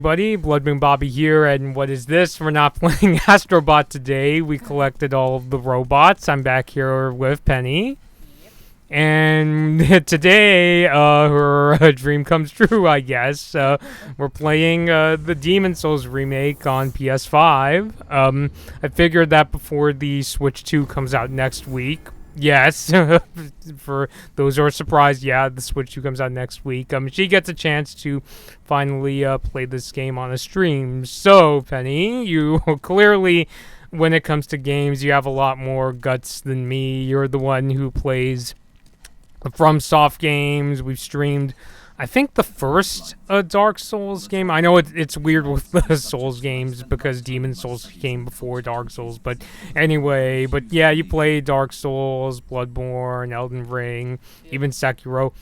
Buddy, Bloodborne Bobby here, and what is this? We're not playing Astrobot today. We collected all of the robots. I'm back here with Penny. And today, her dream comes true, I guess. We're playing the Demon Souls remake on PS5. I figured that before the Switch 2 comes out next week. Yes, for those who are surprised, yeah, the Switch 2 comes out next week. She gets a chance to finally play this game on a stream. So, Penny, you clearly, when it comes to games, you have a lot more guts than me. You're the one who plays FromSoft games. We've streamed, I think, the first Dark Souls game. I know it's weird with the Souls games because Demon Souls came before Dark Souls, but anyway, but yeah, you play Dark Souls, Bloodborne, Elden Ring, even Sekiro.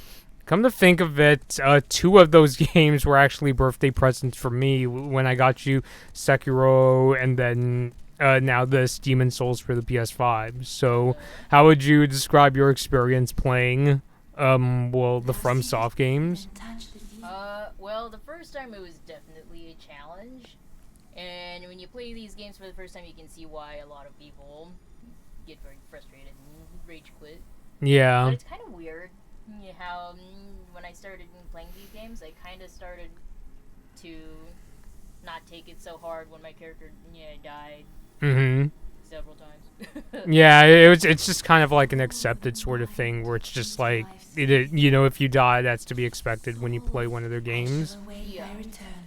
Come to think of it, two of those games were actually birthday presents for me when I got you Sekiro and then now this Demon Souls for the PS5. So how would you describe your experience playing well, the FromSoft games? Well, the first time it was definitely a challenge, and when you play these games for the first time, you can see why a lot of people get very frustrated and rage quit. Yeah. But it's kind of weird how when I started playing these games, I kind of started to not take it so hard when my character died several times. Yeah, it's just kind of like an accepted sort of thing where it's just like, if you die, that's to be expected when you play one of their games. Yeah.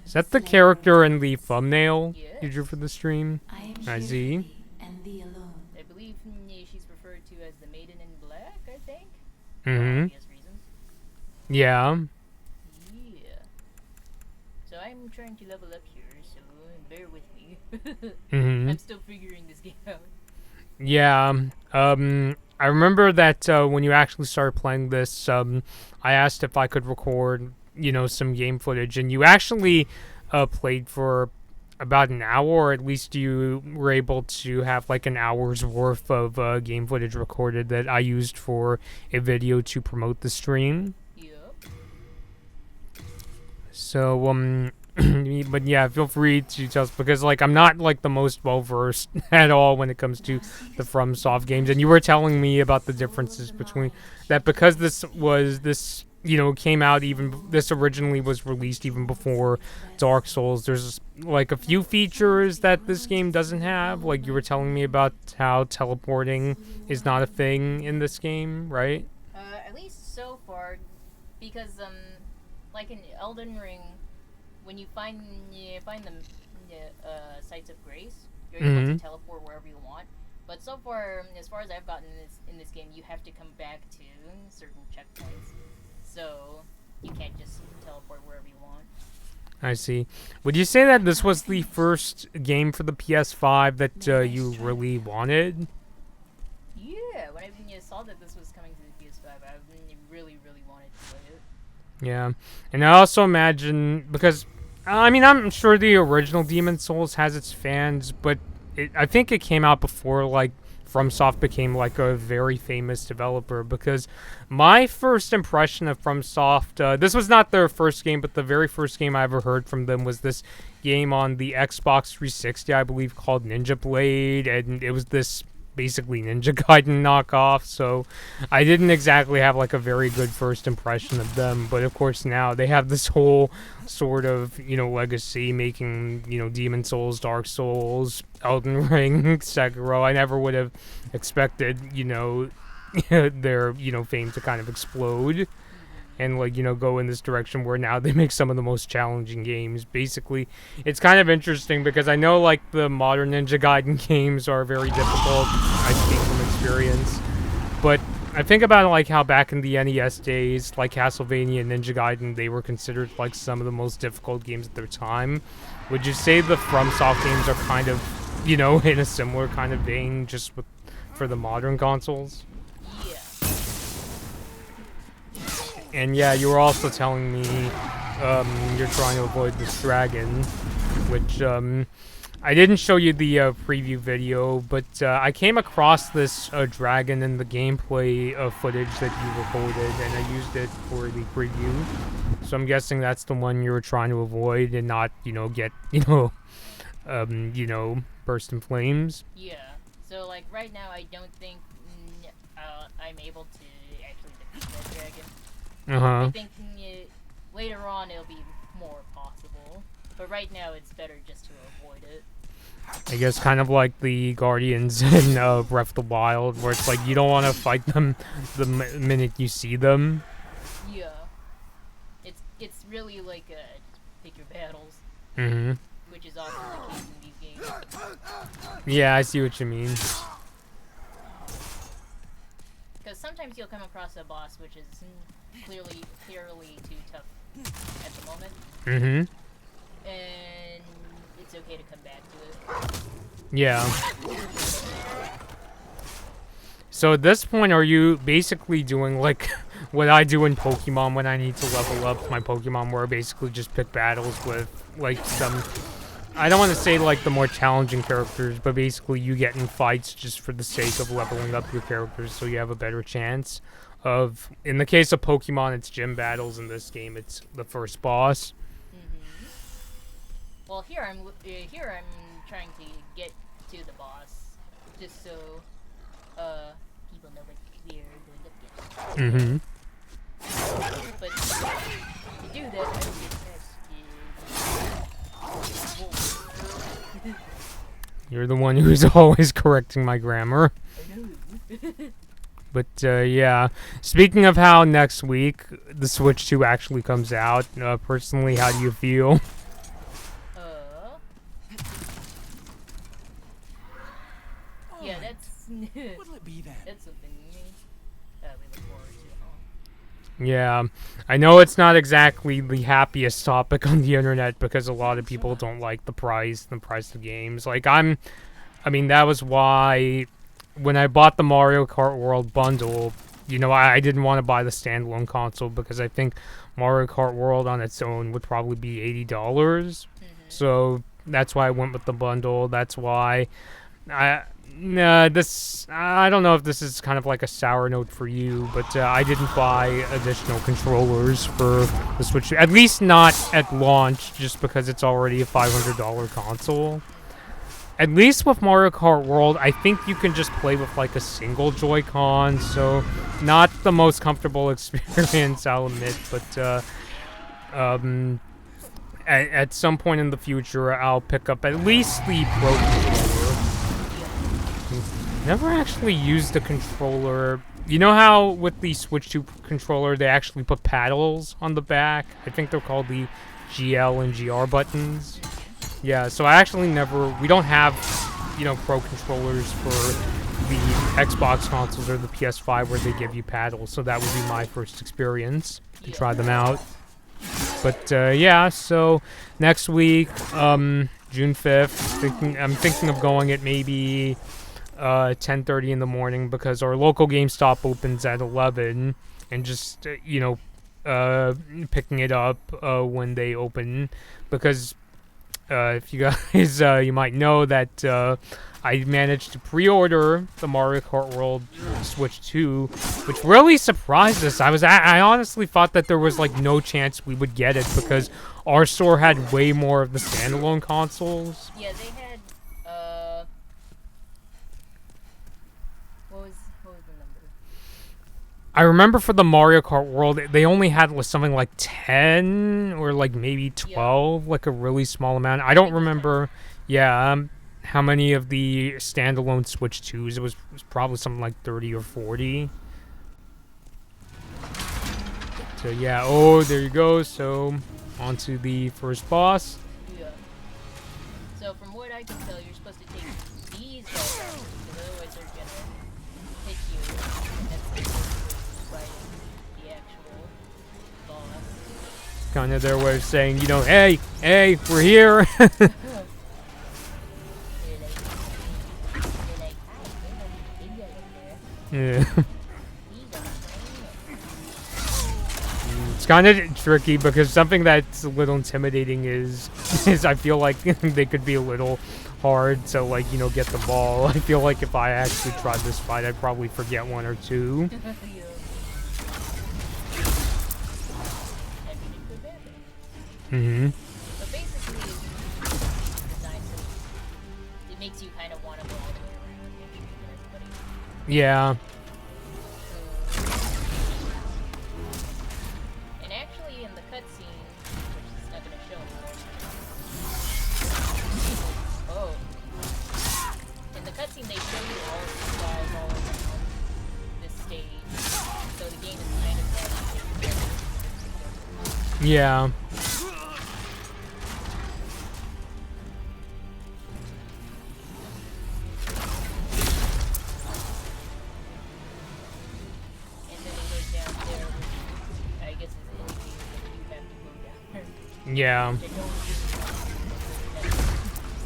Is that the character in the thumbnail Yeah. you drew for the stream? I see. I believe she's referred to as the Maiden in Black, I think. Mm-hmm. Obvious reasons. Yeah. Yeah. So I'm trying to level up here, so bear with me. Mm-hmm. I'm still figuring this game out. Yeah. I remember that when you actually started playing this, I asked if I could record, some game footage, and you actually played for about an hour, or at least you were able to have like an hour's worth of game footage recorded that I used for a video to promote the stream. Yep. So, but yeah, feel free to tell us, because like I'm not like the most well versed at all when it comes to the FromSoft games, and you were telling me about the differences between that, because this came out, even this originally was released even before Dark Souls. There's like a few features that this game doesn't have. Like you were telling me about how teleporting is not a thing in this game, right? At least so far, because like in Elden Ring, when you find the sites of grace, you're able to teleport wherever you want. But so far, as far as I've gotten in this game, you have to come back to certain checkpoints. So you can't just teleport wherever you want. I see. Would you say that this was the first game for the PS5 that you really wanted? Yeah, when I saw that this was coming to the PS5, I really, really wanted to play it. Yeah, and I also imagine, because, I'm sure the original Demon Souls has its fans, but I think it came out before, like, FromSoft became, like, a very famous developer, because my first impression of FromSoft, this was not their first game, but the very first game I ever heard from them was this game on the Xbox 360, I believe, called Ninja Blade, and it was this basically Ninja Gaiden knockoff, so I didn't exactly have like a very good first impression of them. But of course now they have this whole sort of legacy, making Demon Souls, Dark Souls, Elden Ring, Sekiro. I never would have expected their fame to kind of explode and go in this direction where now they make some of the most challenging games. Basically, it's kind of interesting because I know like the modern Ninja Gaiden games are very difficult. I speak from experience, but I think about like how back in the NES days, like Castlevania and Ninja Gaiden, they were considered like some of the most difficult games at their time. Would you say the FromSoft games are kind of in a similar kind of vein, just for the modern consoles? Yeah. And yeah, you were also telling me you're trying to avoid this dragon, which I didn't show you the preview video, but I came across this dragon in the gameplay footage that you recorded, and I used it for the preview. So I'm guessing that's the one you were trying to avoid and not, get, burst in flames. Yeah. So like right now, I don't think I'm able to actually defeat that dragon. I think later on it'll be more possible, but right now it's better just to avoid it. I guess kind of like the Guardians in Breath of the Wild, where it's like you don't want to fight them the minute you see them. Yeah. It's really like just pick your battles. Mm-hmm. Which is often the case in these games. Yeah, I see what you mean. Because sometimes you'll come across a boss which is clearly too tough at the moment. Mm-hmm. And it's okay to come back to it. Yeah. So at this point, are you basically doing like what I do in Pokemon when I need to level up my Pokemon, where I basically just pick battles with like some... I don't want to say like the more challenging characters, but basically you get in fights just for the sake of leveling up your characters so you have a better chance of... In the case of Pokemon, it's gym battles. In this game, it's the first boss. Mm-hmm. Well, here I'm trying to get to the boss, just so people know what we're going up against. Mm-hmm. But to do that, I would get You're the one who's always correcting my grammar. I know. But yeah, speaking of how next week the Switch 2 actually comes out, personally, how do you feel? Yeah, that's What'll it be then? that's something we look forward to. Yeah, I know it's not exactly the happiest topic on the internet because a lot of people don't like the price of games. Like I mean, that was why when I bought the Mario Kart World bundle, I didn't want to buy the standalone console because I think Mario Kart World on its own would probably be $80. Mm-hmm. So that's why I went with the bundle. That's why I don't know if this is kind of like a sour note for you, but I didn't buy additional controllers for the Switch, at least not at launch, just because it's already a $500 console. At least with Mario Kart World, I think you can just play with like a single Joy-Con, so not the most comfortable experience, I'll admit, but at some point in the future, I'll pick up at least the Pro controller. Never actually used the controller. You know how with the Switch 2 controller, they actually put paddles on the back? I think they're called the GL and GR buttons. Yeah, so I actually we don't have, Pro controllers for the Xbox consoles or the PS5 where they give you paddles, so that would be my first experience to try them out. But, yeah, so next week, June 5th, I'm thinking of going at maybe 10:30 in the morning because our local GameStop opens at 11, and just, picking it up when they open, because if you guys, you might know that I managed to pre-order the Mario Kart World Switch 2, which really surprised us. I honestly thought that there was like no chance we would get it because our store had way more of the standalone consoles. Yeah, they had what was the number? I remember for the Mario Kart World, they only had something like 10 or like maybe 12, like a really small amount. I don't remember, how many of the standalone Switch 2s. It was probably something like 30 or 40. So yeah, there you go. So on to the first boss. Yeah. So from what I can tell, you're supposed to take these guys out, because otherwise they're gonna hit you and by the actual boss. Kind of their way of saying, hey, we're here. Yeah. It's kind of tricky because something that's a little intimidating is I feel like they could be a little hard to get the ball. I feel like if I actually tried this fight, I'd probably forget one or two. Mm-hmm. So basically, it's designed so it makes you kind of want to go all the way around and shoot at everybody. Yeah. And actually, in the cutscene, which is not going to show anymore. Oh. In the cutscene, they show you all of these guys all around this stage. So the game is kind of Yeah. Yeah.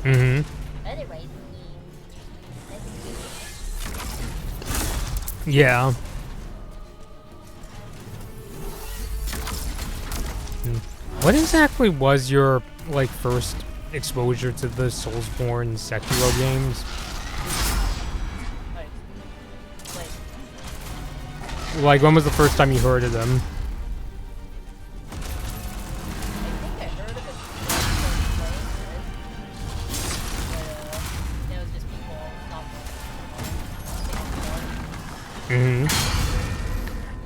Mm-hmm. Otherwise, Yeah. What exactly was your, like, first exposure to the Soulsborne Sekiro games? Like, when was the first time you heard of them?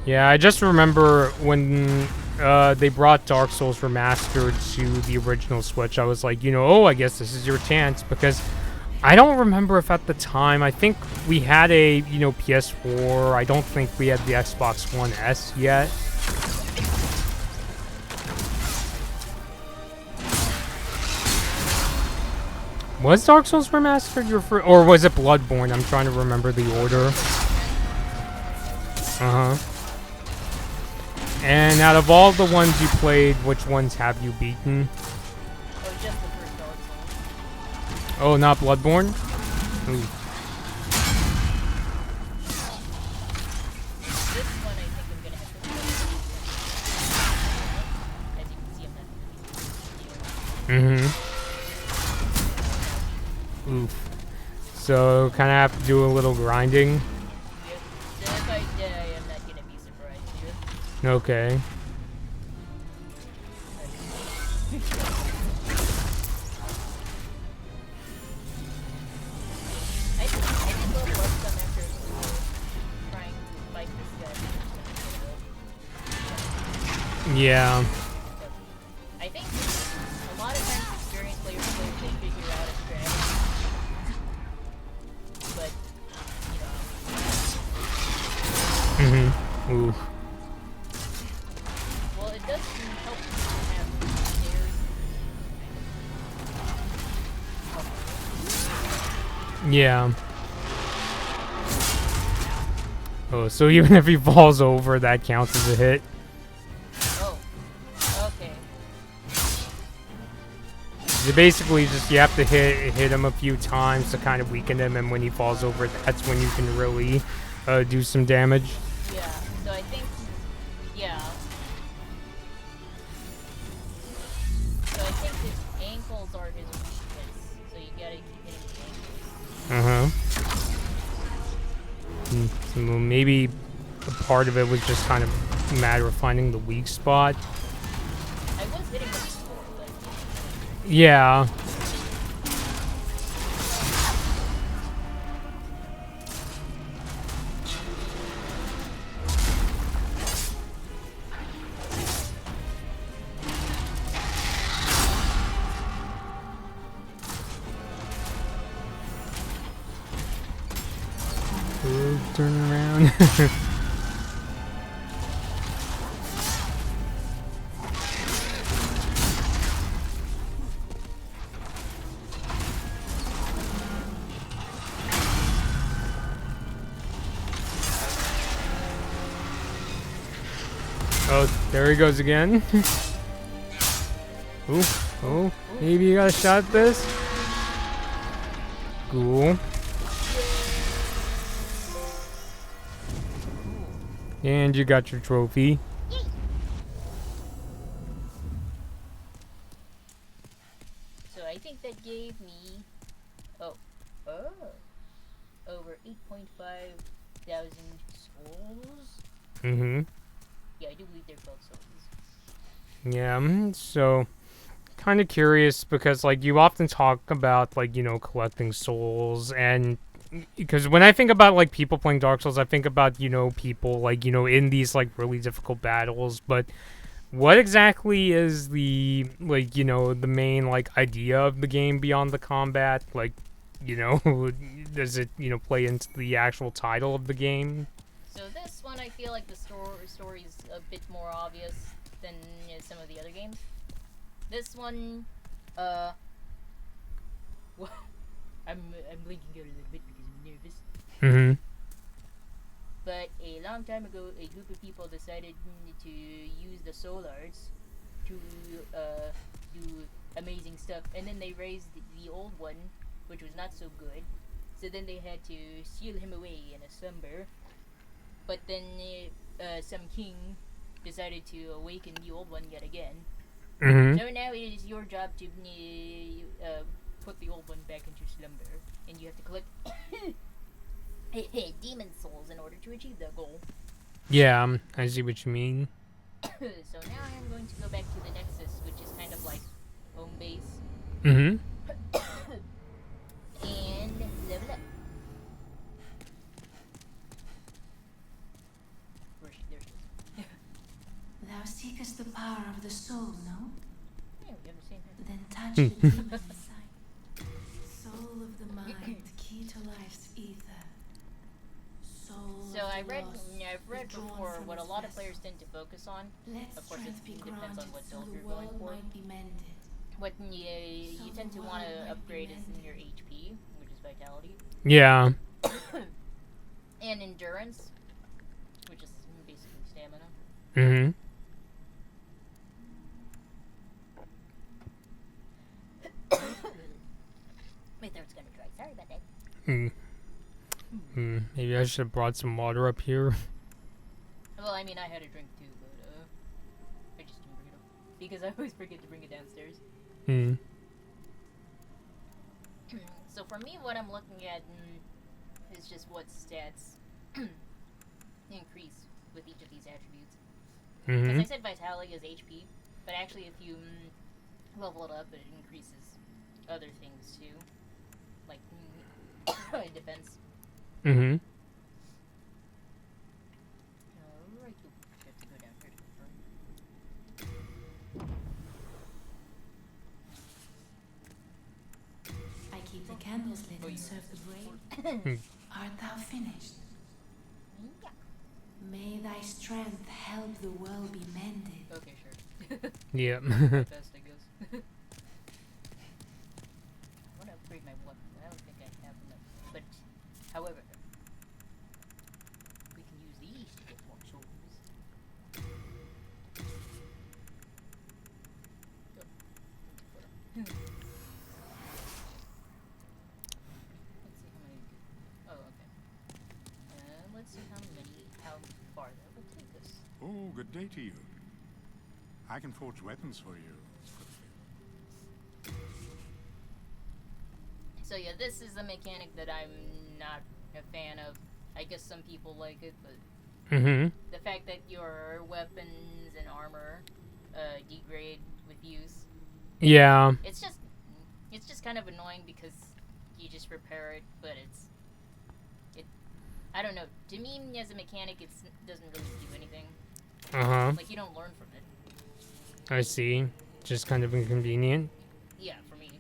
Yeah, I just remember when they brought Dark Souls Remastered to the original Switch, I was like, oh, I guess this is your chance, because I don't remember if at the time, I think we had a, PS4, I don't think we had the Xbox One S yet. Was Dark Souls Remastered your first, or was it Bloodborne? I'm trying to remember the order. Uh-huh. And out of all the ones you played, which ones have you beaten? Oh, just the first Dark Souls. Oh, not Bloodborne? Ooh. This one I think I'm gonna have to play. As you can see, I'm not. Mm-hmm. Oof. So, kind of have to do a little grinding. Yep. If I die, I'm not gonna be surprised here. Okay. I did level up some after trying to fight this guy. Yeah. I think a lot of times experienced players they figure out a strategy. But, Oof. well, it does help to have stairs. Yeah. Oh, so even if he falls over, that counts as a hit. Oh, okay. You basically you have to hit him a few times to kind of weaken him, and when he falls over, that's when you can really do some damage. Yeah, so I think, yeah. So I think his ankles are his weakness, so you gotta keep hitting his ankles. So maybe a part of it was just kind of a matter of finding the weak spot. I was hitting him before, but... Yeah. Turn around. Oh, there he goes again. Ooh, oh, maybe you got a shot at this? Cool. And you got your trophy. So I think that gave me... over 8,500 souls. Mm-hmm. Yeah, I do believe they're both souls. Yeah, so kind of curious because like you often talk about like collecting souls, and because when I think about like people playing Dark Souls, I think about people like in these like really difficult battles. But what exactly is the like the main like idea of the game beyond the combat? Like does it play into the actual title of the game? So this one, I feel like the story is a bit more obvious than some of the other games. This one, uh, I'm blinking out a little bit because I'm nervous. Mm-hmm. But a long time ago, a group of people decided to use the soul arts to do amazing stuff, and then they raised the old one, which was not so good. So then they had to seal him away in a slumber. But then some king decided to awaken the old one yet again. Mm-hmm. So now it is your job to put the old one back into slumber, and you have to collect demon souls in order to achieve that goal. Yeah, I see what you mean. So now I am going to go back to the Nexus, which is kind of like home base. Mm-hmm. And level up. Where is she? There she is. Thou seekest the power of the soul, no? Yeah, we have the same thing. Then touch the demon inside. Soul of the mind, key to life's ether. Soul So of I've the read lost, withdrawn before from what a its lot of vessel. players tend to focus on. Let Of course, strength be it depends on granted what so build the you're going world for. might be mended. What you tend to want to upgrade is in your HP, which is vitality, Yeah. and endurance, which is basically stamina. Mm-hmm. My throat's gonna dry. Sorry about that. Maybe I should have brought some water up here. Well, I mean, I had a drink too, but I just didn't bring it up because I always forget to bring it downstairs. Hmm. So for me, what I'm looking at is just what stats increase with each of these attributes. Because Mm-hmm. I said vitality is HP, but actually if you level it up, it increases other things too, like defense. Mm-hmm. Alright, you have to go down here to confirm. I keep the candles lit and serve the brave. Art thou finished? Yeah. May thy strength help the world be mended. Okay, sure. Yep. Best, I guess. I want to upgrade my weapon. I don't think I have enough. But, however, we can use these to get more souls. Let's see how many. Oh, okay. Let's see how far that will take us. Oh, good day to you. I can forge weapons for you. So yeah, this is a mechanic that I'm not a fan of. I guess some people like it, but Mm-hmm. the fact that your weapons and armor degrade with use, Yeah. it's just kind of annoying because you just repair it, but I don't know. To me, as a mechanic, it doesn't really do anything. Uh-huh. Like, you don't learn from it. I see. Just kind of inconvenient. Yeah, for me.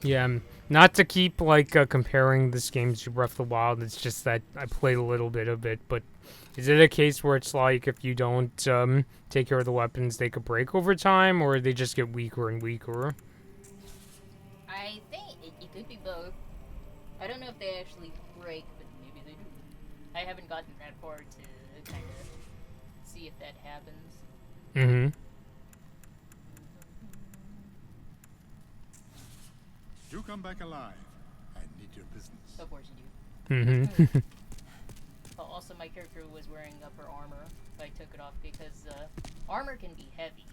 Yeah. Not to keep like comparing this game to Breath of the Wild. It's just that I played a little bit of it. But is it a case where it's like if you don't take care of the weapons, they could break over time, or they just get weaker and weaker? I think it could be both. I don't know if they actually break, but maybe they do. I haven't gotten that far to kind of see if that happens. Mm-hmm. Do come back alive. I need your business. Of course you do. Mm-hmm. Also, my character was wearing upper armor. I took it off because armor can be heavy,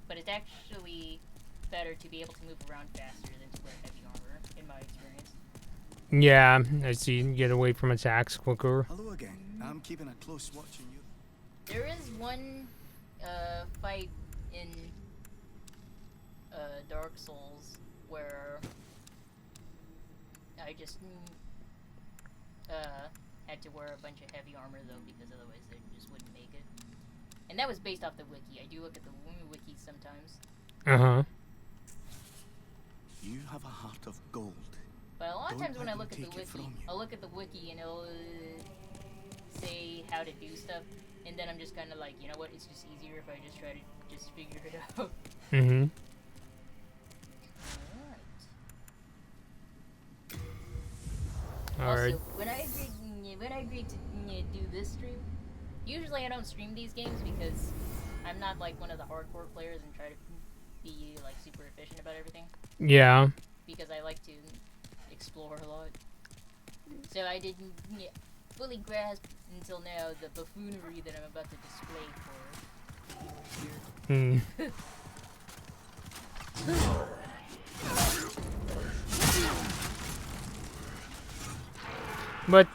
but it's actually better to be able to move around faster than to wear heavy armor, in my experience. Yeah, I see. You get away from attacks quicker. Hello again. I'm keeping a close watch on you. There is one fight in Dark Souls, where I just had to wear a bunch of heavy armor though, because otherwise they just wouldn't make it. And that was based off the wiki. I do look at the wiki sometimes. Uh-huh. You have a heart of gold. But a lot of Don't times when let I them look at the take it wiki, from you. I'll look at the wiki and it'll say how to do stuff, and then I'm just kind of like, you know what? It's just easier if I just try to just figure it out. Mm-hmm. All right. Also, when I agreed to do this stream, usually I don't stream these games because I'm not like one of the hardcore players and try to be like super efficient about everything. Yeah. Because I like to explore a lot. So I didn't fully grasp until now the buffoonery that I'm about to display for viewers here. But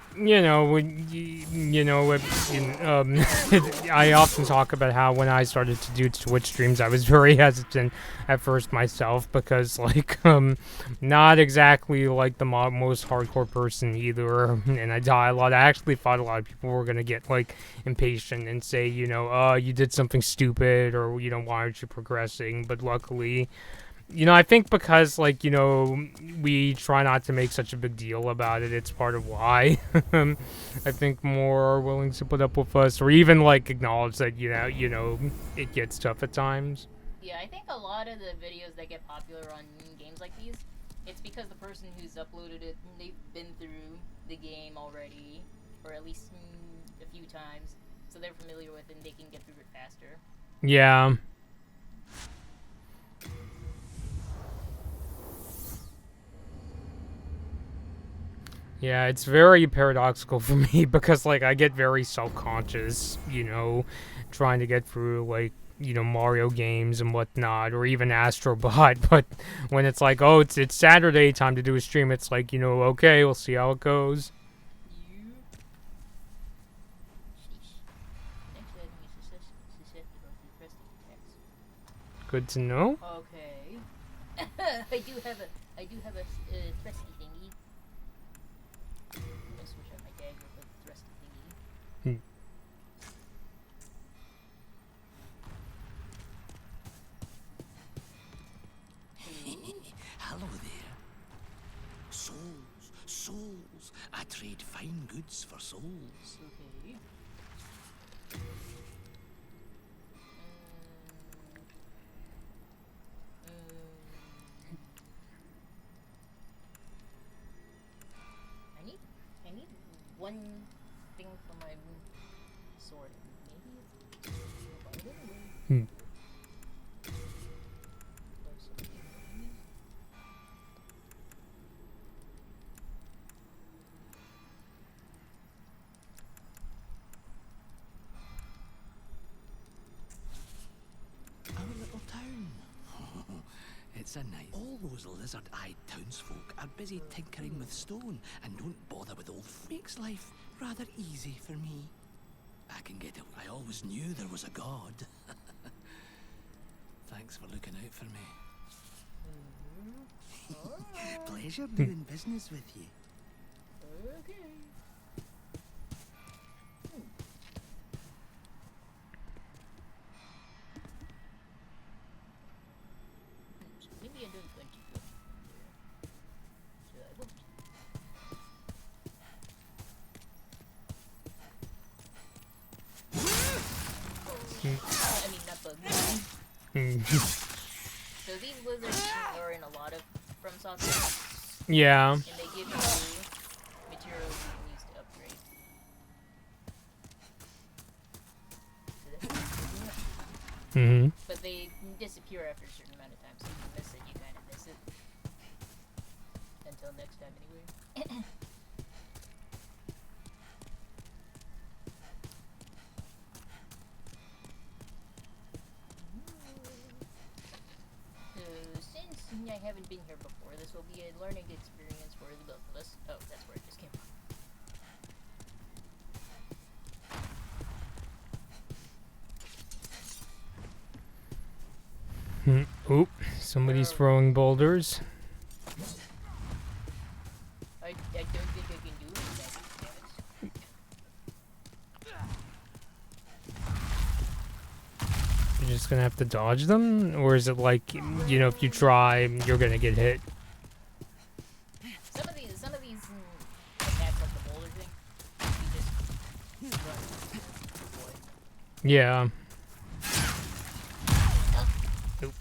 I often talk about how when I started to do Twitch streams, I was very hesitant at first myself because, like, not exactly like the most hardcore person either, and I die a lot. I actually thought a lot of people were gonna get like impatient and say, you did something stupid, or why aren't you progressing? But luckily, I think because, like, we try not to make such a big deal about it, it's part of why. I think more are willing to put up with us, or even, like, acknowledge that, it gets tough at times. Yeah, I think a lot of the videos that get popular on games like these, it's because the person who's uploaded it, they've been through the game already, or at least a few times, so they're familiar with it and they can get through it faster. Yeah. Yeah, it's very paradoxical for me because, like, I get very self-conscious, trying to get through, like, Mario games and whatnot, or even Astro Bot, but when it's like, oh, it's Saturday, time to do a stream, it's like, okay, we'll see how it goes. Good to know. Okay. I do have a thrusty thingy. I'm gonna switch out my dagger for the thrusty thingy. Hello there. Souls. I trade fine goods for souls. Okay. I need one thing for my sword. Maybe it's Our little town. It's a nice. All those lizard-eyed townsfolk are busy tinkering with stone and don't bother with old freaks' life. Rather easy for me. I can get it. I always knew there was a god. Thanks for looking out for me. Pleasure doing business with you. okay. So maybe I don't want to go there. So I won't. I mean, not bugs. So these lizards are in a lot of FromSoftware, Yeah. and they give you materials you can use to upgrade. But they disappear after a certain amount of time, so if you miss it, you kind of miss it. Until next time, anyway. Since I haven't been here before, this will be a learning experience for the both of us. Oh, that's where it just came from. Somebody's throwing boulders. I don't think I can do anything. You're just gonna have to dodge them? Or is it like, you know, if you try, you're gonna get hit? Some of these attacks like the boulder thing, you just run. Yeah. Nope.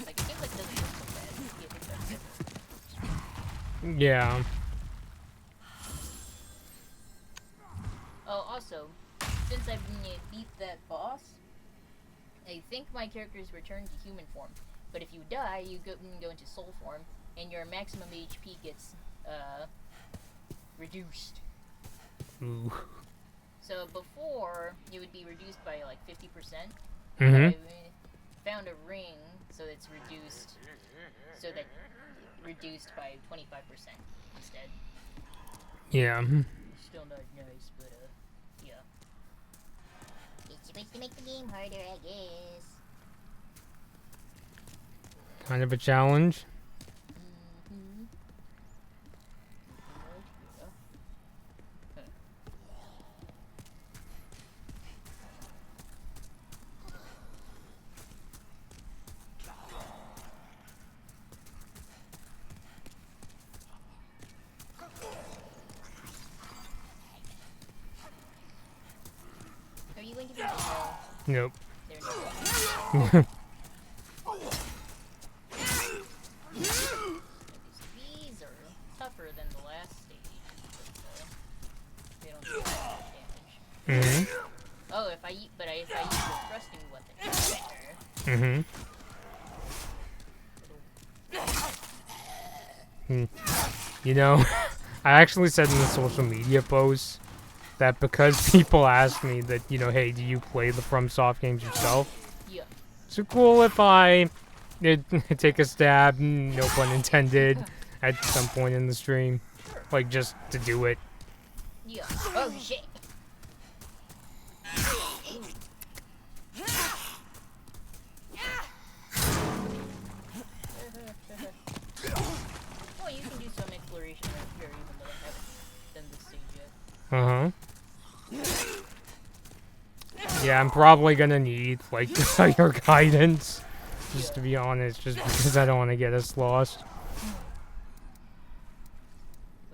Like it seems like it doesn't look so bad. You get hit by it. Yeah. Oh, also, since I've beat that boss, I think my character's returned to human form. But if you die, you go into soul form, and your maximum HP gets reduced. Ooh. So before, it would be reduced by like 50%. Mm-hmm. I found a ring, so it's reduced, so that reduced by 25% instead. Yeah. Still not nice, but yeah. It's supposed to make the game harder, I guess. Kind of a challenge. Mm-hmm. Are you going to be Nope. There's no These are tougher than the last stage, but they don't do that much damage. Mm-hmm. Oh, if I use the thrusting weapon. You know, I actually said in the social media post that because people ask me that, you know, hey, do you play the FromSoft games yourself? Yeah. Is it cool if I take a stab, no pun intended, at some point in the stream? Like, just to do it. Yeah. Oh, shit. Oh, you can do some exploration around here, even though I haven't done this stage yet. Yeah, I'm probably gonna need, like, your guidance. Just to be honest, just because I don't want to get us lost.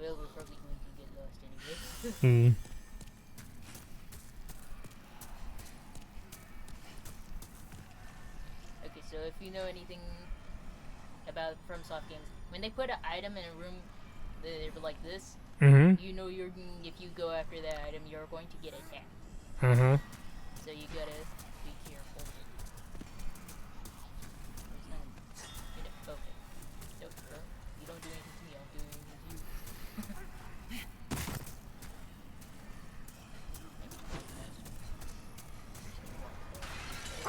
Well, we're probably going to get lost anyway. Okay, so if you know anything about FromSoft games, when they put an item in a room like this, you know if you go after that item, you're going to get attacked. So you gotta be careful. Okay. Nope, you don't do anything to me, I'll do anything to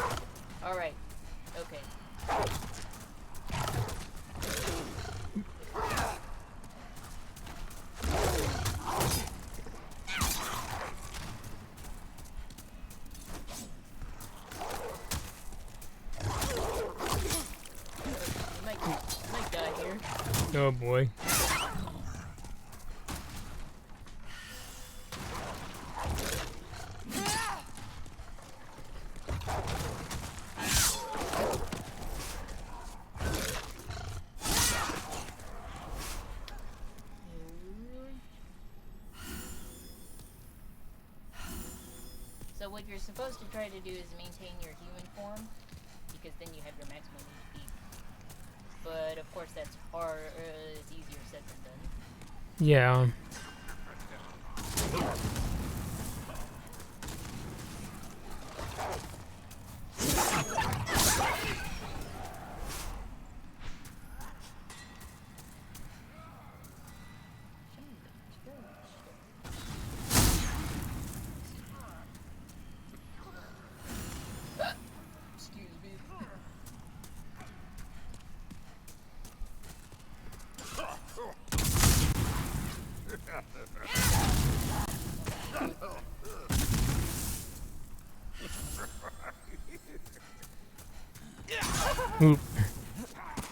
you. Alright. Okay. You might die here. Oh boy. So what you're supposed to try to do is maintain your human form, because then you have your maximum HP. But of course that's hard, it's easier said than done. Yeah. Excuse me. Oop.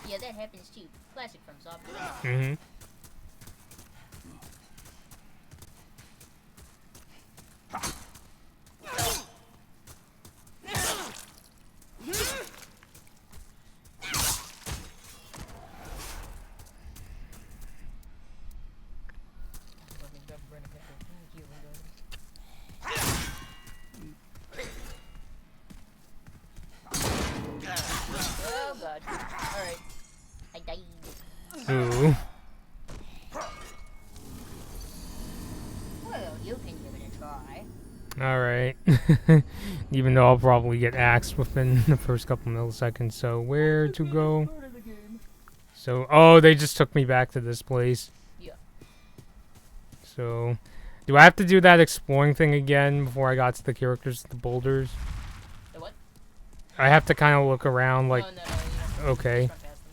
Yeah, that happens too. Classic FromSoftware. Mm-hmm. Oh god. Alright. I died. Ooh. Well, you can give it a try. Alright. Even though I'll probably get axed within the first couple milliseconds. So, where to go? So, oh, they just took me back to this place. Yeah. So, do I have to do that exploring thing again before I got to the characters, the boulders? The what? I have to kind of look around, like, Oh, no, you don't. okay. Just run past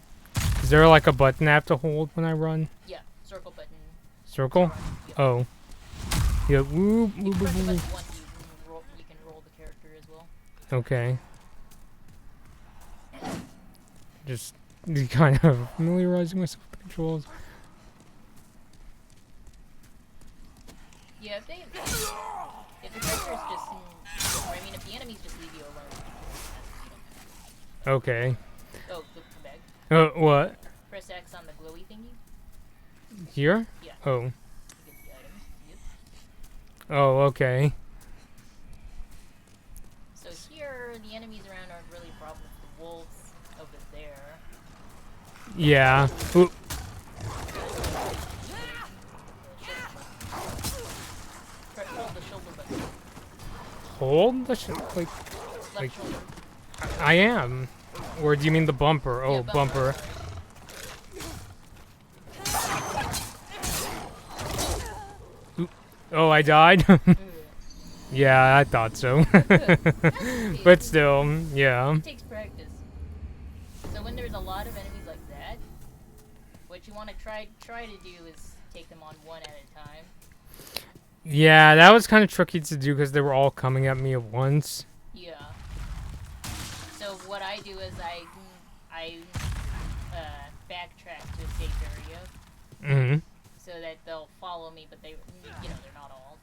them. Is there like a button I have to hold when I run? Yeah, circle button. Circle? Yeah. Oh. Yeah, whoop, You whoop, press the whoop, whoop. button once, you can roll the character as well. Okay. Just kind of familiarizing myself with the controls. Yeah, if the characters just, or I mean, if the enemies just leave you alone, you don't Okay. oh, come back. What? Press X on the glowy thingy. Here? Yeah. Oh. You get the items. Yep. Oh, okay. So here, the enemies around aren't really a problem. The wolves over there. Yeah. Ooh. Hold the shoulder button. Hold the like, Left like, shoulder. I am. Or do you mean the bumper? Oh, Yeah, bumper. Oop. Oh, I died? Yeah, I thought so. But still, yeah. It takes practice. So when there's a lot of enemies like that, what you want to try to do is take them on one at a time. Yeah, that was kind of tricky to do because they were all coming at me at once. Yeah. So what I do is I backtrack to a safe area Mm-hmm. so that they'll follow me, but they're not all.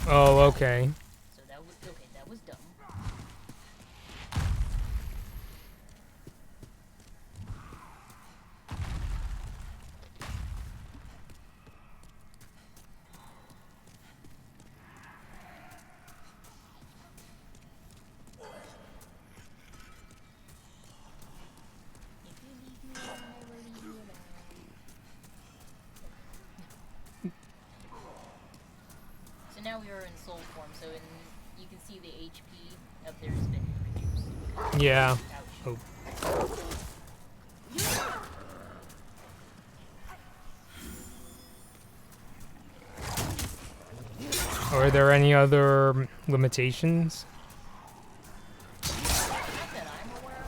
Oh, okay. So that was dumb. If you leave me alone, I will leave you alone. So now we are in soul form, so you can see the HP up there has been reduced. Yeah. Ouch. Oh. Are there any other limitations? Not that I'm aware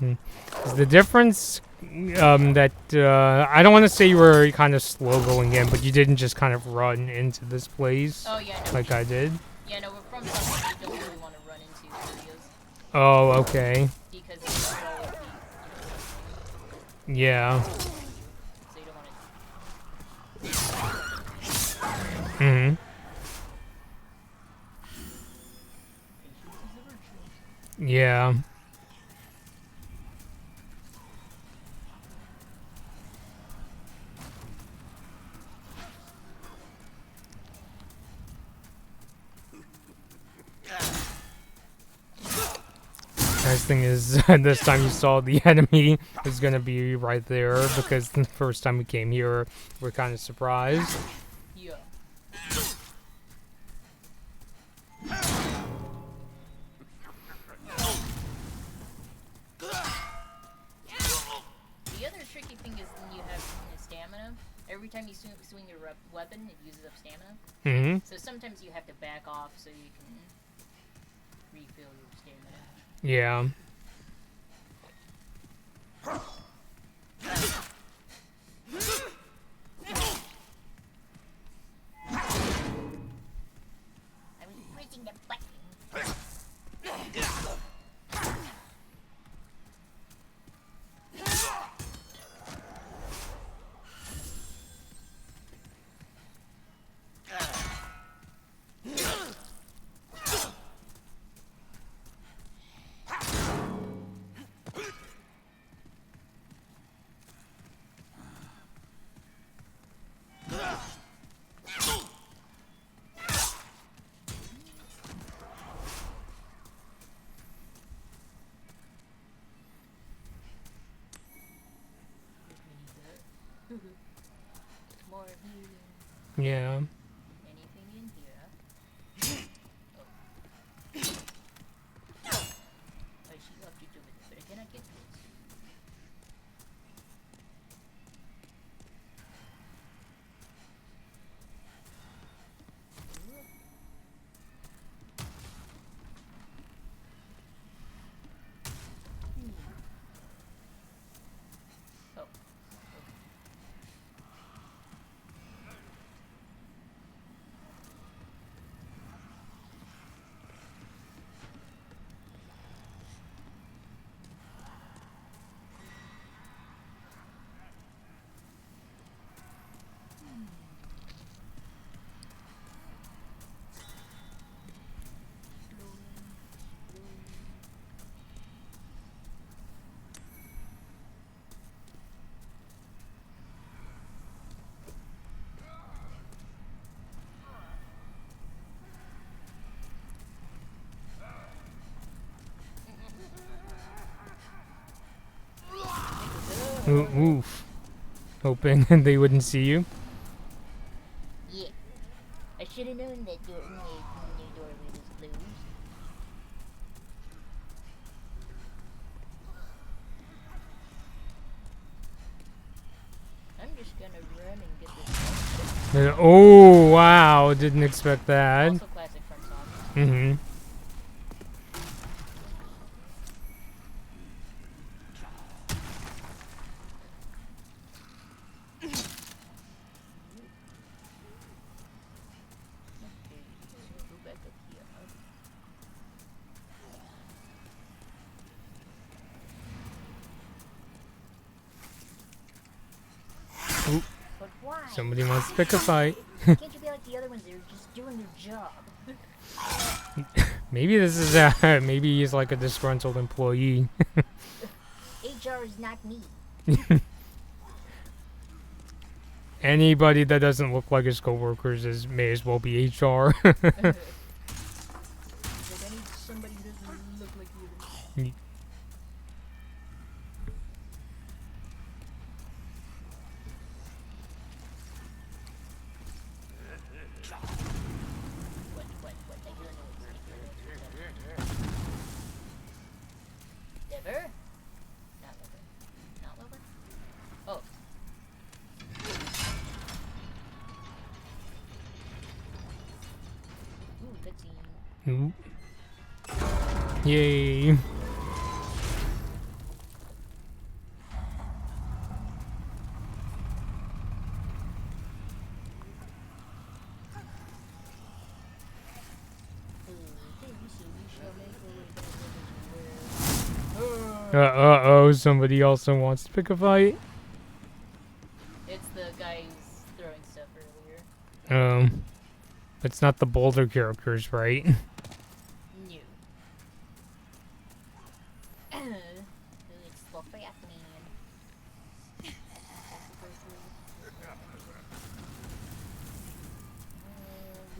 of. Is the difference that I don't want to say you were kind of slow going in, but you didn't just kind of run into this place Oh yeah, no. like I did? Yeah, no, we're from something you don't really want to run into areas Oh, okay. because you could always be, Yeah. so you don't want to. Mm-hmm. Yeah. Nice thing is, this time you saw the enemy is gonna be right there because the first time we came here, we're kind of surprised. Yeah. The other tricky thing is when you have stamina. Every time you swing your weapon, it uses up stamina. Mm-hmm. So sometimes you have to back off so you can refill your stamina. Yeah. I mean, Yeah. Anything in here? Oh. I see what you do with it, but I cannot get to it. Oh. Oof. Hoping they wouldn't see you. Yeah. I should have known that door, new doorway was closed. I'm just gonna run and get this. Oh, wow. Didn't expect that. Also classic FromSoftware. Mm-hmm. Okay, so go back up here. Oop. But why? Somebody wants to pick a fight. Can't you be like the other ones? They're just doing their job. Maybe this is maybe he's like a disgruntled employee. HR is not me. Anybody that doesn't look like his coworkers may as well be HR. Like, I need somebody who doesn't look like you. What? I hear a noise. Liver? Not liver. Not liver? Oh. Ooh, cutscene. Oop. Yay. Uh-oh, somebody also wants to pick a fight. It's the guy who's throwing stuff earlier. It's not the Boulder characters, right? New. It's the fat man.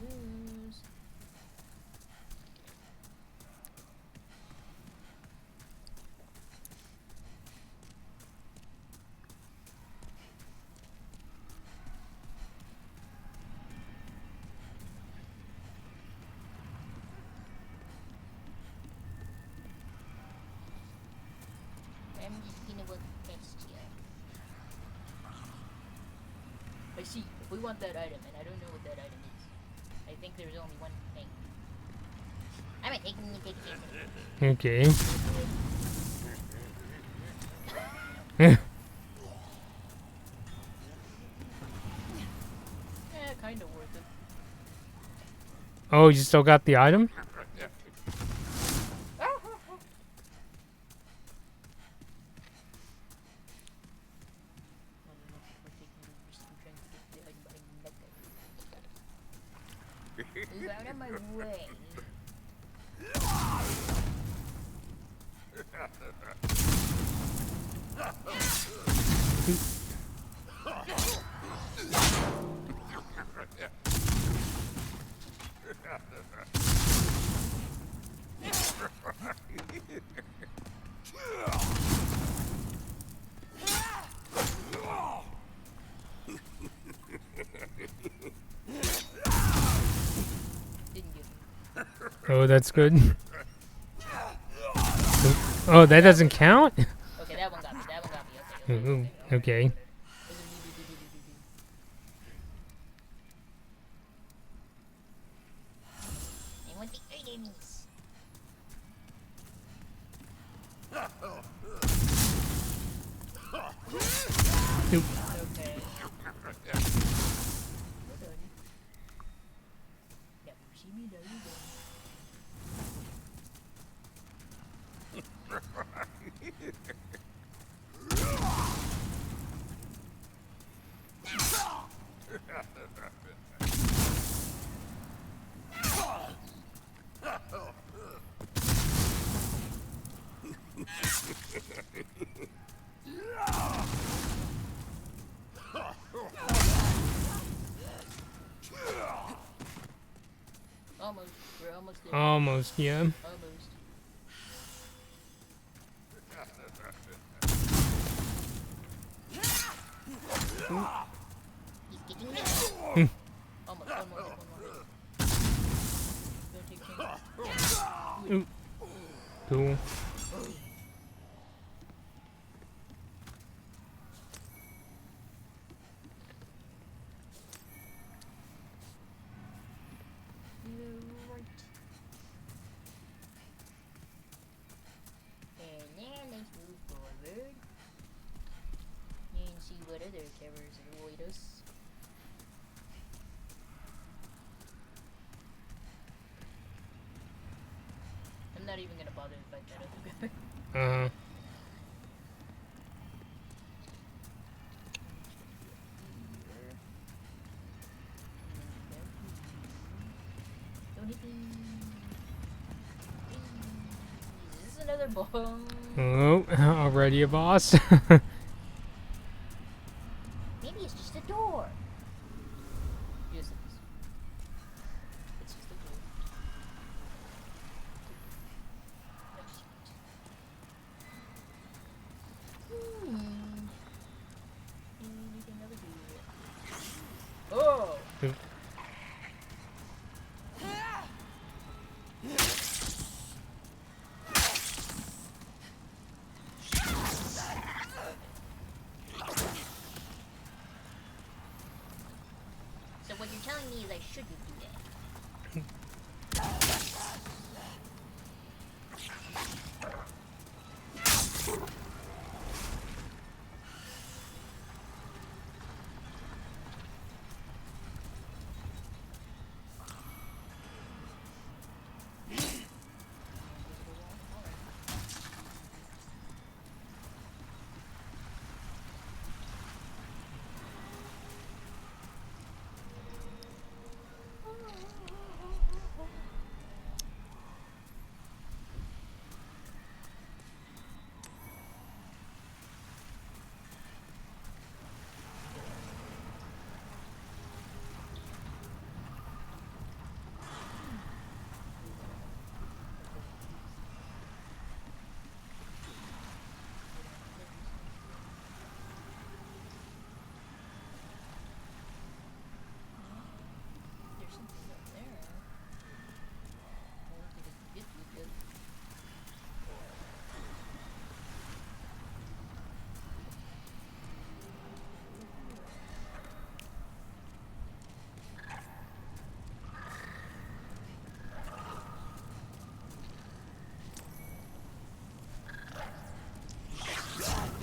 Lose. I'm just gonna look past you. I see. If we want that item, and I don't know what that item is, I think there's only one thing. I'm taking the picture. Okay. Kinda worth it. Oh, you still got the item? Move out of my way. Oh, that's good. Oh, that doesn't count? Okay, that one got me. That one got me. Okay. Ooh, okay. I want the items. Oop. Okay. Yeah, see me there you go. Almost. We're almost there. Almost, yeah. Almost. He's getting me. Almost. One more. Don't take chances. Cool. And then let's move forward and see what other terrors avoid us. I'm not even gonna bother to fight that other guy. Uh-huh. Don't hit me. Is this another bomb? Oh, already a boss. Maybe it's just a door. Yes, it is. It's just a door. Anything else to do? Oh! Oop. So what you're telling me is I shouldn't do that. There's something up there. I don't think it's good.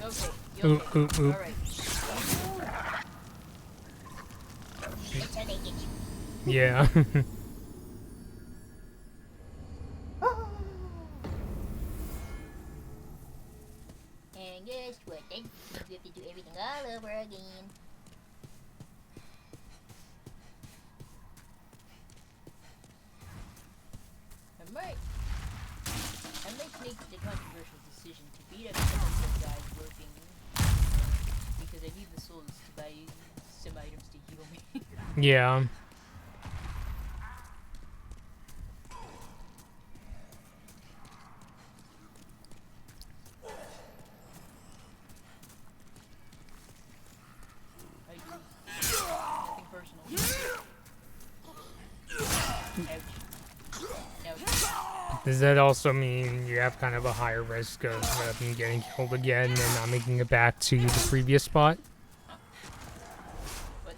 Okay. Oop, oop, oop. Alright. That's how they get you. Yeah. And guess what? Then you have to do everything all over again. I might make the controversial decision to beat up some of the guys working because I need the souls to buy some items to heal me. Yeah. Nothing personal. Ouch. No. Does that also mean you have kind of a higher risk of getting killed again and not making it back to the previous spot? But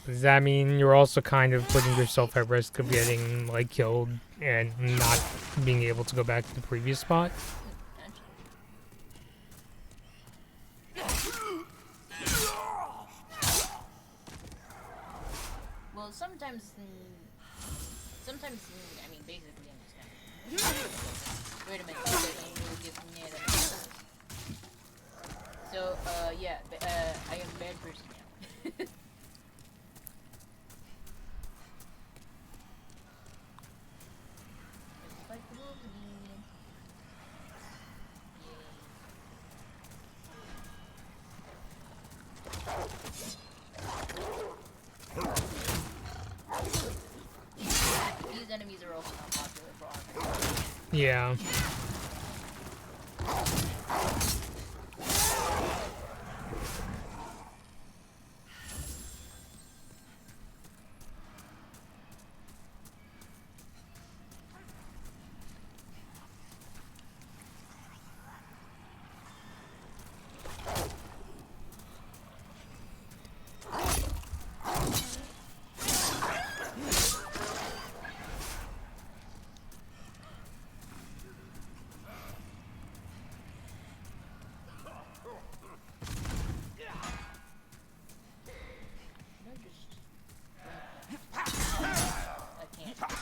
Does that mean you're also kind of putting yourself at risk of getting like killed and not being able to go back to the previous spot? well, sometimes, I mean, basically, I'm just kind of. Wait a minute. So, yeah, I am a bad person now. It's like the Wolverine. These enemies are also not popular for offense. Yeah.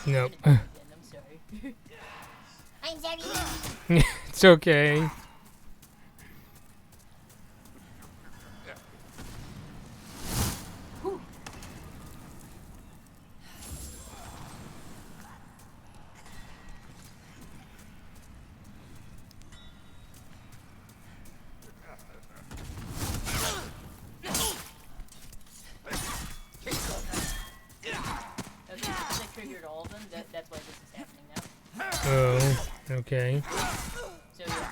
Nope. I'm sorry. I'm sorry. It's okay. Triggered all of them. That's why this is happening now. Oh, okay. So yeah.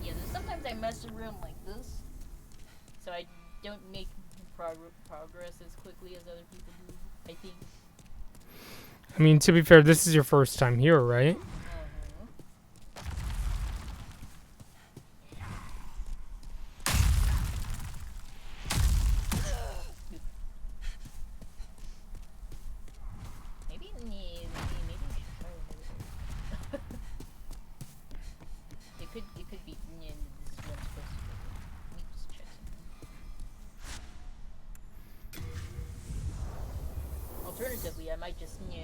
Yeah, sometimes I mess around like this, so I don't make progress as quickly as other people do. I think. I mean, to be fair, this is your first time here, right? It could be. Yeah, this is what I'm supposed to do. Let me just check something. Alternatively, I might just do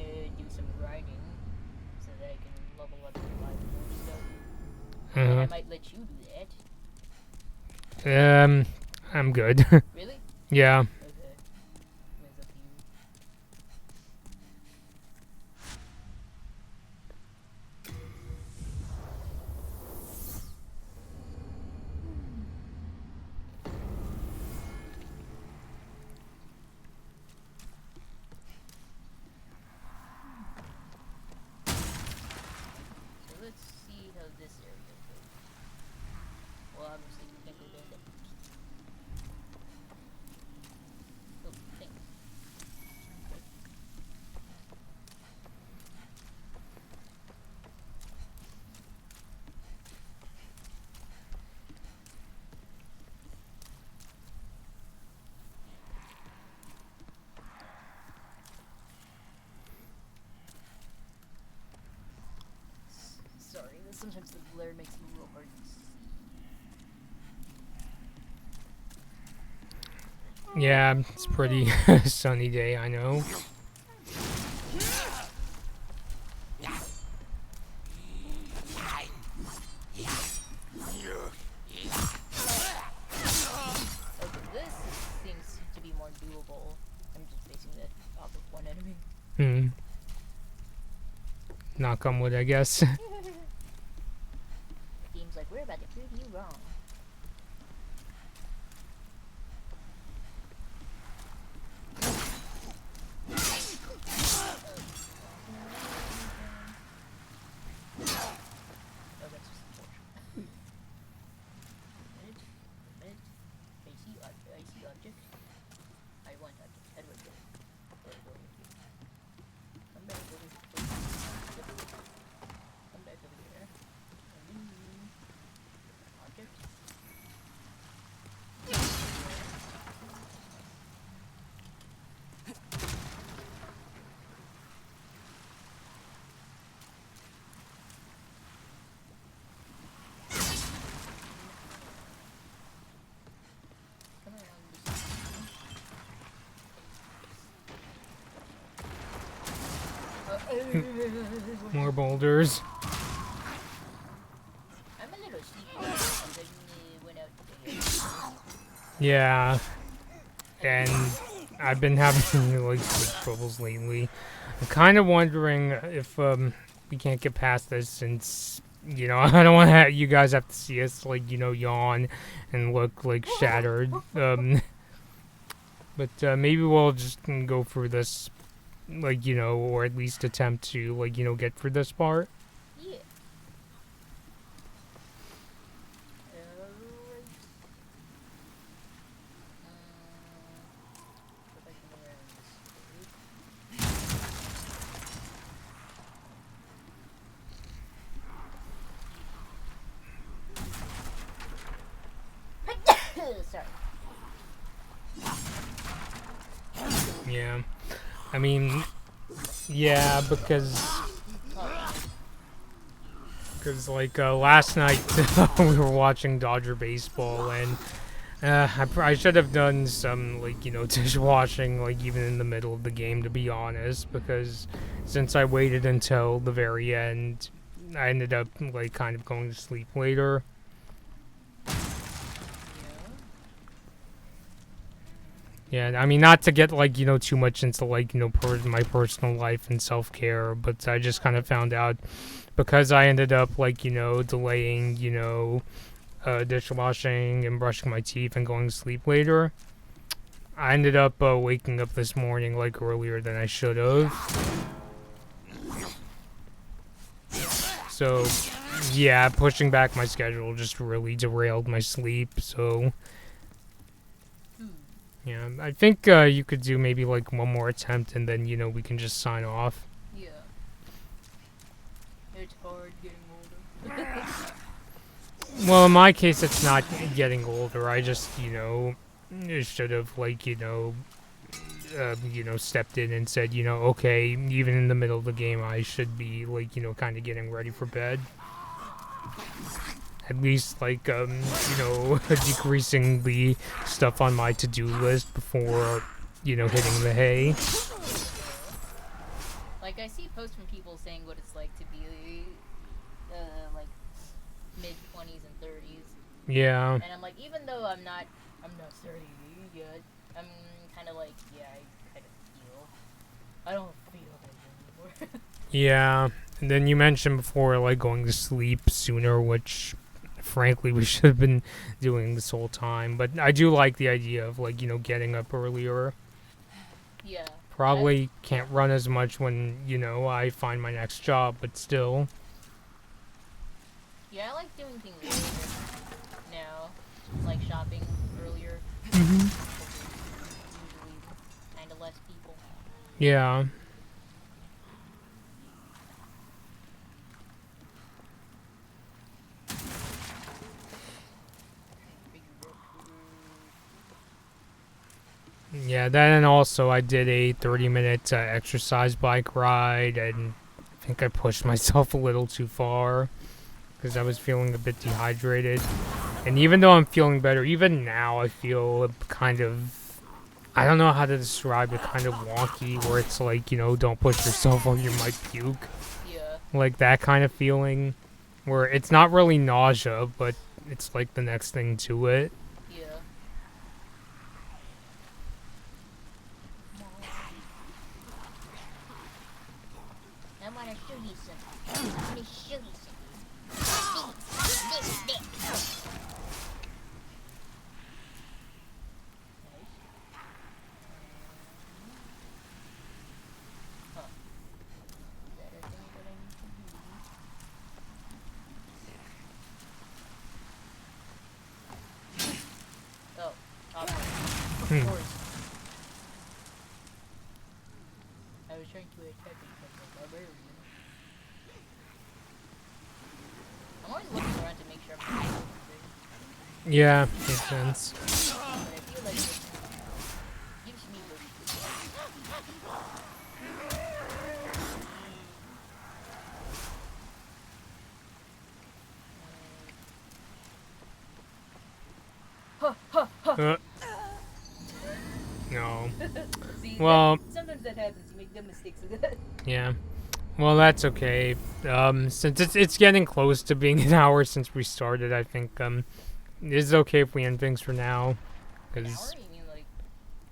some grinding so that I can level up and buy more stuff. And I might let you do that. I'm good. Really? Yeah. Okay. It's up to you. So let's see how this area goes. Well, obviously we can't go down there first. Oh, thanks. Sorry, sometimes the glare makes it a little hard to see. Yeah, it's pretty sunny day, I know. Okay, this seems to be more doable. I'm just facing that off of one enemy. Knock on wood, I guess. The game's like, we're about to prove you wrong. Oh, that's just unfortunate. Mid, face you, More boulders. I'm a little sleepy and then went out today. Yeah. And I've been having like sleep troubles lately. I'm kind of wondering if we can't get past this since, you know, I don't want to you guys have to see us like, you know, yawn and look like shattered. But maybe we'll just go through this, like, you know, or at least attempt to, like, you know, get through this part. Yeah. Sorry. Yeah. I mean, yeah, because like last night we were watching Dodger baseball, and I should have done some, like, you know, dishwashing, like, even in the middle of the game, to be honest, because since I waited until the very end, I ended up, like, kind of going to sleep later. Yeah, I mean, not to get, like, you know, too much into, like, you know, my personal life and self-care, but I just kind of found out, because I ended up, like, you know, delaying, you know, dishwashing and brushing my teeth and going to sleep later, I ended up waking up this morning, like, earlier than I should have. So, yeah, pushing back my schedule just really derailed my sleep, so... Yeah, I think you could do maybe like one more attempt and then, you know, we can just sign off. Yeah. It's hard getting older. Well, in my case, it's not getting older. I just, you know, should have, like, you know, stepped in and said, you know, okay, even in the middle of the game, I should be, like, you know, kind of getting ready for bed. At least, like, you know, decreasing the stuff on my to-do list before, you know, hitting the hay. Like, I see posts from people saying what it's like to be, like, mid-20s and 30s. Yeah. And I'm like, even though I'm not 30 yet, I'm kind of like, yeah, I don't feel it anymore. Yeah. And then you mentioned before, like, going to sleep sooner, which... frankly, we should have been doing this whole time, but I do like the idea of, like, you know, getting up earlier. Yeah. Probably can't run as much when, you know, I find my next job, but still. Yeah, I like doing things earlier now, like shopping earlier. Mm-hmm. Usually kind of less people. Yeah. Yeah, then also I did a 30-minute exercise bike ride, and I think I pushed myself a little too far because I was feeling a bit dehydrated. And even though I'm feeling better, even now I feel kind of, I don't know how to describe it, kind of wonky, where it's like, you know, don't push yourself or you might puke. Yeah. Like that kind of feeling, where it's not really nausea, but it's like the next thing to it. Yeah. I want to show you something. I want to show you something. This. Huh. Is that a thing that I need to do? Oh, of course. I was trying to attack it from the barbarian. I'm always looking around to make sure I'm not doing anything. Yeah, makes sense. But I feel like it gives me really good No. See, Well, sometimes that happens. You make dumb mistakes with that. yeah. Well, that's okay. Since it's getting close to being an hour since we started, I think it's okay if we end things for now. An hour? 'Cause You mean like?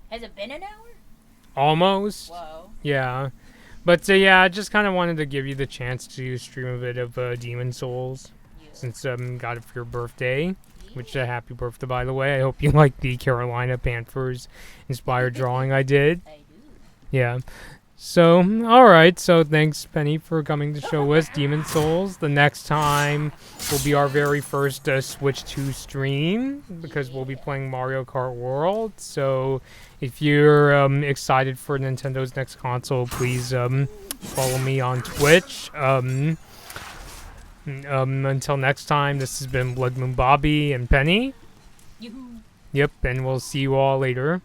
Has it been an hour? almost. Whoa. Yeah. But yeah, I just kind of wanted to give you the chance to stream a bit of Demon Souls Yeah. since got it for your birthday. Which happy birthday, by the way. I hope you like the Carolina Panthers inspired drawing I did. I do. Yeah. So, alright. So, thanks, Penny, for coming to show us Demon Souls. The next time will be our very first Switch 2 stream because we'll be playing Mario Kart World. So, if you're excited for Nintendo's next console, please follow me on Twitch. Until next time, this has been Blood Moon Bobby and Penny. Yoo-hoo. Yep, and we'll see you all later.